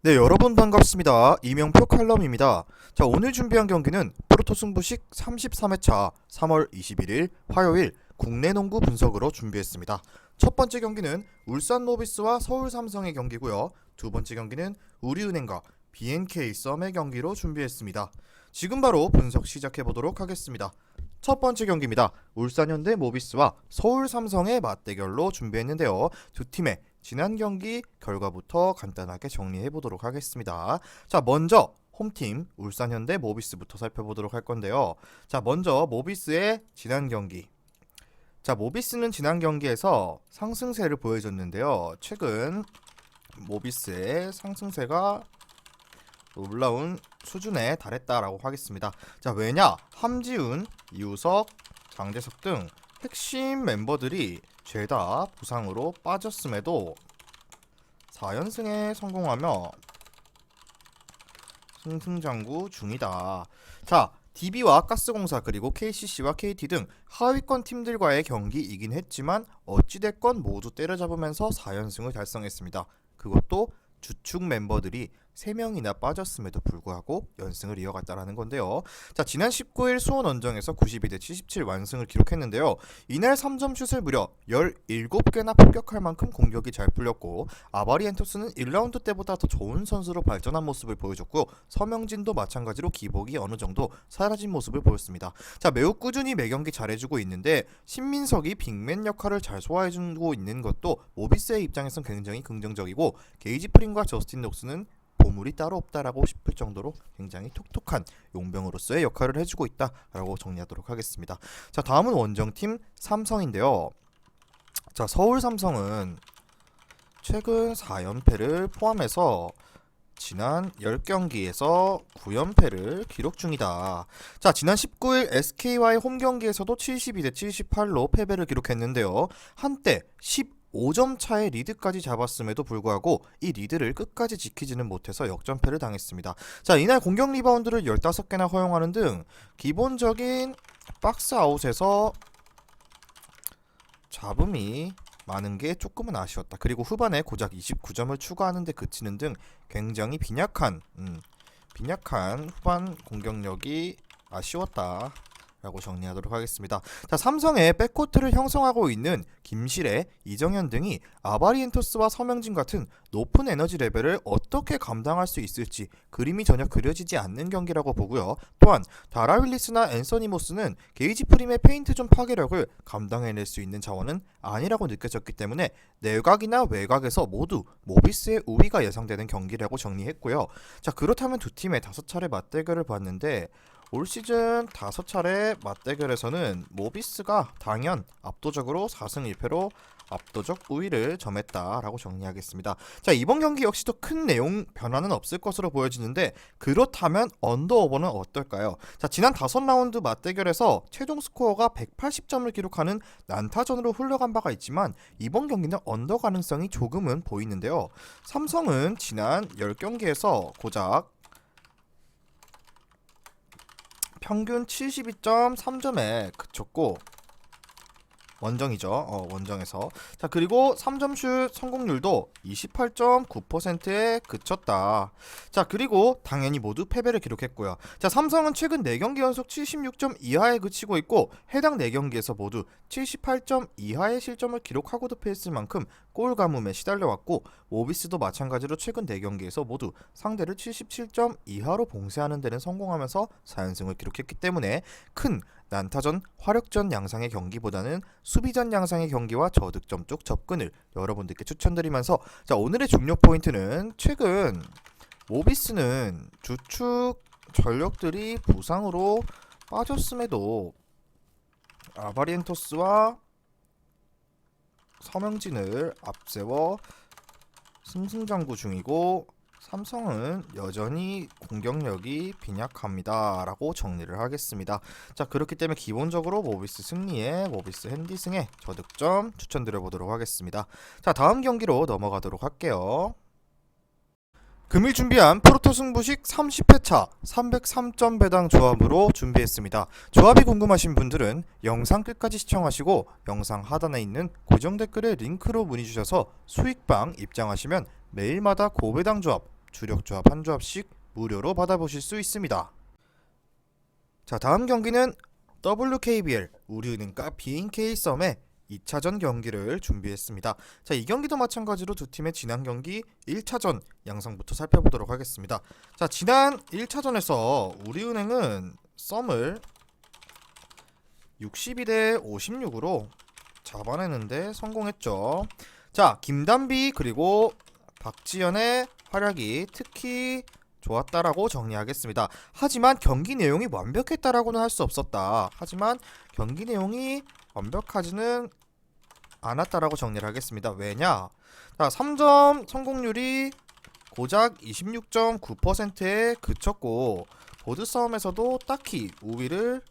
네, 여러분 반갑습니다. 이명표 칼럼입니다. 자, 오늘 준비한 경기는 프로토 승부식 33회차 3월 21일 화요일 국내 농구 분석으로 준비했습니다. 첫 번째 경기는 울산 모비스와 서울 삼성의 경기고요. 두 번째 경기는 우리은행과 BNK 썸의 경기로 준비했습니다. 지금 바로 분석 시작해 보도록 하겠습니다. 첫 번째 경기입니다. 울산 현대 모비스와 서울 삼성의 맞대결로 준비했는데요. 두 팀의 지난 경기 결과부터 간단하게 정리해 보도록 하겠습니다. 자, 먼저 홈팀 울산 현대 모비스부터 살펴보도록 할 건데요. 자, 먼저 모비스의 지난 경기. 자, 모비스는 지난 경기에서 상승세를 보여줬는데요. 최근 모비스의 상승세가 올라온 수준에 달했다라고 하겠습니다. 자, 왜냐? 함지훈, 이우석, 장재석 등 핵심 멤버들이 죄다 부상으로 빠졌음에도 4연승에 성공하며 승승장구 중이다. 자, DB와 가스공사 그리고 KCC와 KT 등 하위권 팀들과의 경기이긴 했지만 어찌됐건 모두 때려잡으면서 4연승을 달성했습니다. 그것도 주축 멤버들이 3명이나 빠졌음에도 불구하고 연승을 이어갔다라는 건데요. 자, 지난 19일 수원 원정에서 92대 77 완승을 기록했는데요. 이날 3점 슛을 무려 17개나 폭격할 만큼 공격이 잘 풀렸고 아바리엔토스는 1라운드 때보다 더 좋은 선수로 발전한 모습을 보여줬고 서명진도 마찬가지로 기복이 어느 정도 사라진 모습을 보였습니다. 자, 매우 꾸준히 매경기 잘해주고 있는데 신민석이 빅맨 역할을 잘 소화해주고 있는 것도 모비스의 입장에선 굉장히 긍정적이고 게이지 프린과 저스틴 녹스는 보물이 따로 없다라고 싶을 정도로 굉장히 톡톡한 용병으로서의 역할을 해주고 있다라고 정리하도록 하겠습니다. 자, 다음은 원정팀 삼성인데요. 자, 서울 삼성은 최근 4연패를 포함해서 지난 10경기에서 9연패를 기록 중이다. 자, 지난 19일 SK와의 홈경기에서도 72대 78로 패배를 기록했는데요. 한때 15점 차의 리드까지 잡았음에도 불구하고 이 리드를 끝까지 지키지는 못해서 역전패를 당했습니다. 자, 이날 공격 리바운드를 15개나 허용하는 등 기본적인 박스 아웃에서 잡음이 많은 게 조금은 아쉬웠다. 그리고 후반에 고작 29점을 추가하는 데 그치는 등 굉장히 빈약한 후반 공격력이 아쉬웠다 라고 정리하도록 하겠습니다. 자, 삼성의 백코트를 형성하고 있는 김실애, 이정현 등이 아바리엔토스와 서명진 같은 높은 에너지 레벨을 어떻게 감당할 수 있을지 그림이 전혀 그려지지 않는 경기라고 보고요. 또한 다라 윌리스나 앤서니 모스는 게이지 프림의 페인트 존 파괴력을 감당해낼 수 있는 자원은 아니라고 느껴졌기 때문에 내각이나 외곽에서 모두 모비스의 우위가 예상되는 경기라고 정리했고요. 자, 그렇다면 두 팀의 5차례 맞대결을 봤는데 올 시즌 5차례 맞대결에서는 모비스가 당연 압도적으로 4승 1패로 압도적 우위를 점했다라고 정리하겠습니다. 자, 이번 경기 역시도 큰 내용 변화는 없을 것으로 보여지는데 그렇다면 언더오버는 어떨까요? 자, 지난 5라운드 맞대결에서 최종 스코어가 180점을 기록하는 난타전으로 흘러간 바가 있지만 이번 경기는 언더 가능성이 조금은 보이는데요. 삼성은 지난 10경기에서 고작 평균 72.3점에 그쳤고 원정이죠. 원정에서. 자, 그리고 3점슛 성공률도 28.9%에 그쳤다. 자, 그리고 당연히 모두 패배를 기록했고요. 자, 삼성은 최근 4경기 연속 76점 이하에 그치고 있고 해당 4경기에서 모두 78점 이하의 실점을 기록하고도 패했을 만큼 골 가뭄에 시달려왔고 모비스도 마찬가지로 최근 4경기에서 모두 상대를 77점 이하로 봉쇄하는 데는 성공하면서 4연승을 기록했기 때문에 큰 난타전, 화력전 양상의 경기보다는 수비전 양상의 경기와 저득점 쪽 접근을 여러분들께 추천드리면서 자, 오늘의 중요 포인트는 최근 모비스는 주축 전력들이 부상으로 빠졌음에도 아바리엔토스와 서명진을 앞세워 승승장구 중이고 삼성은 여전히 공격력이 빈약합니다 라고 정리를 하겠습니다. 자, 그렇기 때문에 기본적으로 모비스 승리에 모비스 핸디승에 저득점 추천드려보도록 하겠습니다. 자, 다음 경기로 넘어가도록 할게요. 금일 준비한 프로토 승부식 30회차 303점 배당 조합으로 준비했습니다. 조합이 궁금하신 분들은 영상 끝까지 시청하시고 영상 하단에 있는 고정 댓글에 링크로 문의 주셔서 수익방 입장하시면 매일마다 고배당 조합 주력 조합 한 조합씩 무료로 받아보실 수 있습니다. 자, 다음 경기는 WKBL 우리은행과 BNK 썸의 2차전 경기를 준비했습니다. 자, 이 경기도 마찬가지로 두 팀의 지난 경기 1차전 양상부터 살펴보도록 하겠습니다. 자, 지난 1차전에서 우리은행은 썸을 62대 56으로 잡아내는데 성공했죠. 자, 김단비 그리고 박지현의 활약이 특히 좋았다라고 정리하겠습니다. 하지만 경기 내용이 완벽했다라고는 할 수 없었다. 하지만 경기 내용이 완벽하지는 않았다라고 정리를 하겠습니다. 왜냐? 자, 3점 성공률이 고작 26.9%에 그쳤고 보드 싸움에서도 딱히 우위를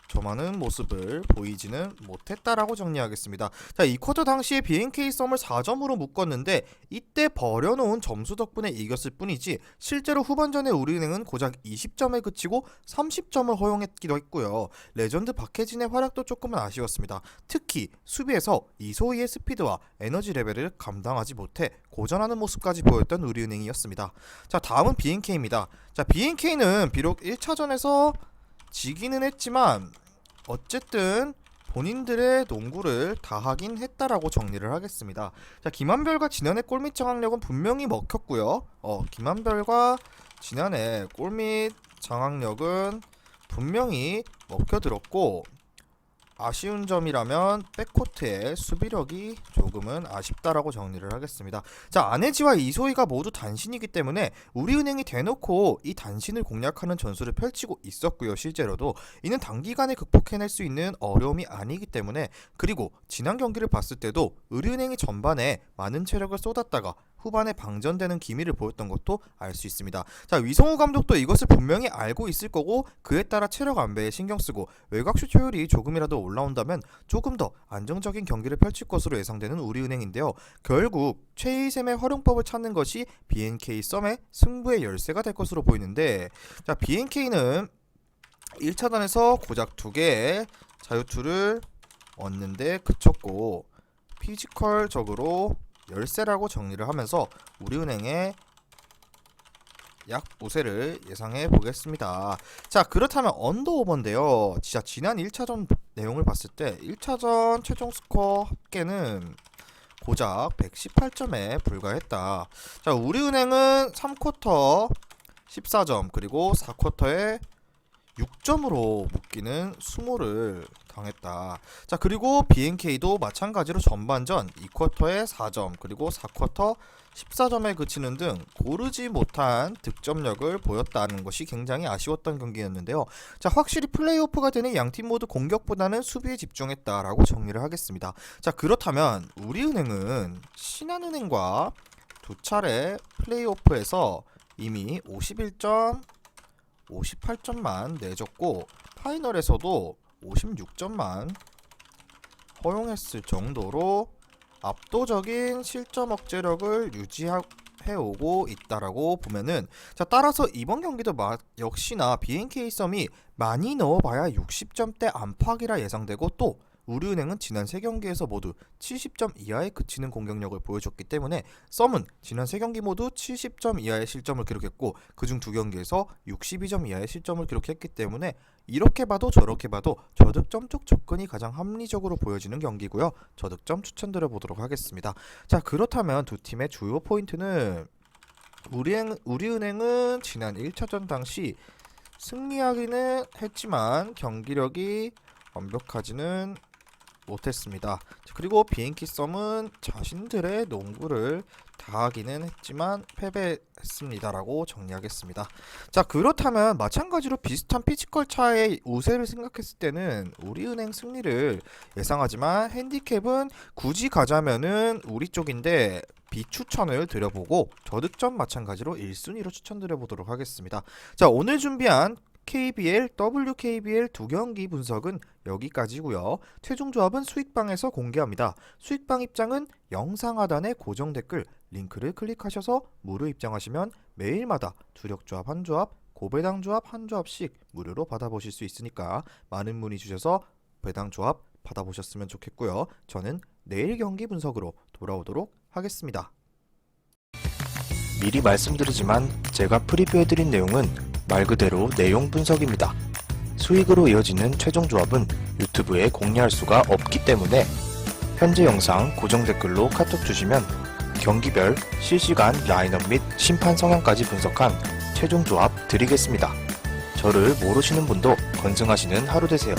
점하는 모습을 보이지는 못했다라고 정리하겠습니다. 자, 이 쿼터 당시에 BNK 썸을 4점으로 묶었는데 이때 버려놓은 점수 덕분에 이겼을 뿐이지 실제로 후반전에 우리은행은 고작 20점에 그치고 30점을 허용했기도 했고요. 레전드 박혜진의 활약도 조금은 아쉬웠습니다. 특히 수비에서 이소희의 스피드와 에너지 레벨을 감당하지 못해 고전하는 모습까지 보였던 우리은행이었습니다. 자, 다음은 BNK입니다. 자, BNK는 비록 1차전에서 지기는 했지만 어쨌든 본인들의 농구를 다 하긴 했다라고 정리를 하겠습니다. 자, 김한별과 지난해 골밑 장악력은 분명히 먹혔고요. 김한별과 지난해 골밑 장악력은 분명히 먹혀들었고 아쉬운 점이라면 백코트의 수비력이 조금은 아쉽다라고 정리를 하겠습니다. 자, 안혜지와 이소희가 모두 단신이기 때문에 우리은행이 대놓고 이 단신을 공략하는 전술을 펼치고 있었고요. 실제로도 이는 단기간에 극복해낼 수 있는 어려움이 아니기 때문에, 그리고 지난 경기를 봤을 때도 우리은행이 전반에 많은 체력을 쏟았다가 후반에 방전되는 기미를 보였던 것도 알 수 있습니다. 자, 위성우 감독도 이것을 분명히 알고 있을 거고 그에 따라 체력 안배에 신경 쓰고 외곽슛 효율이 조금이라도 올라온다면 조금 더 안정적인 경기를 펼칠 것으로 예상되는 우리은행인데요. 결국 최희샘의 활용법을 찾는 것이 BNK 썸의 승부의 열쇠가 될 것으로 보이는데, 자, BNK는 1차전에서 고작 2개의 자유투를 얻는데 그쳤고 피지컬적으로 열세라고 정리를 하면서 우리은행의 약 우세를 예상해 보겠습니다. 자, 그렇다면 언더오버인데요. 진짜 지난 1차전 내용을 봤을 때 1차전 최종 스코어 합계는 고작 118점에 불과했다. 자, 우리은행은 3쿼터 14점 그리고 4쿼터에 6점으로 묶이는 수모를 당했다. 자, 그리고 BNK도 마찬가지로 전반전 2쿼터에 4점 그리고 4쿼터 14점에 그치는 등 고르지 못한 득점력을 보였다는 것이 굉장히 아쉬웠던 경기였는데요. 자, 확실히 플레이오프가 되는 양팀 모두 공격보다는 수비에 집중했다라고 정리를 하겠습니다. 자, 그렇다면 우리은행은 신한은행과 두 차례 플레이오프에서 이미 51점 58점만 내줬고 파이널에서도 56점만 허용했을 정도로 압도적인 실점 억제력을 유지해오고 있다라고 보면은, 자, 따라서 이번 경기도 역시나 BNK 썸이 많이 넣어봐야 60점대 안팎이라 예상되고, 또 우리은행은 지난 3경기에서 모두 70점 이하에 그치는 공격력을 보여줬기 때문에 썸은 지난 3경기 모두 70점 이하의 실점을 기록했고 그중 2경기에서 62점 이하의 실점을 기록했기 때문에 이렇게 봐도 저렇게 봐도 저득점 쪽 접근이 가장 합리적으로 보여지는 경기고요. 저득점 추천드려 보도록 하겠습니다. 자, 그렇다면 두 팀의 주요 포인트는 우리은행은 지난 1차전 당시 승리하기는 했지만 경기력이 완벽하지는 못했습니다. 그리고 BNK 썸은 자신들의 농구를 다하기는 했지만 패배했습니다라고 정리하겠습니다. 자, 그렇다면 마찬가지로 비슷한 피지컬 차의 우세를 생각했을 때는 우리은행 승리를 예상하지만 핸디캡은 굳이 가자면은 우리 쪽인데 비추천을 드려보고 저득점 마찬가지로 1순위로 추천드려보도록 하겠습니다. 자, 오늘 준비한 KBL, WKBL 두 경기 분석은 여기까지고요. 최종 조합은 수익방에서 공개합니다. 수익방 입장은 영상 하단의 고정 댓글 링크를 클릭하셔서 무료 입장하시면 매일마다 주력 조합 한 조합, 고배당 조합 한 조합씩 무료로 받아보실 수 있으니까 많은 문의 주셔서 배당 조합 받아보셨으면 좋겠고요. 저는 내일 경기 분석으로 돌아오도록 하겠습니다. 미리 말씀드리지만 제가 프리뷰해드린 내용은 말 그대로 내용 분석입니다. 수익으로 이어지는 최종 조합은 유튜브에 공개할 수가 없기 때문에 현재 영상 고정 댓글로 카톡 주시면 경기별 실시간 라인업 및 심판 성향까지 분석한 최종 조합 드리겠습니다. 저를 모르시는 분도 건승하시는 하루 되세요.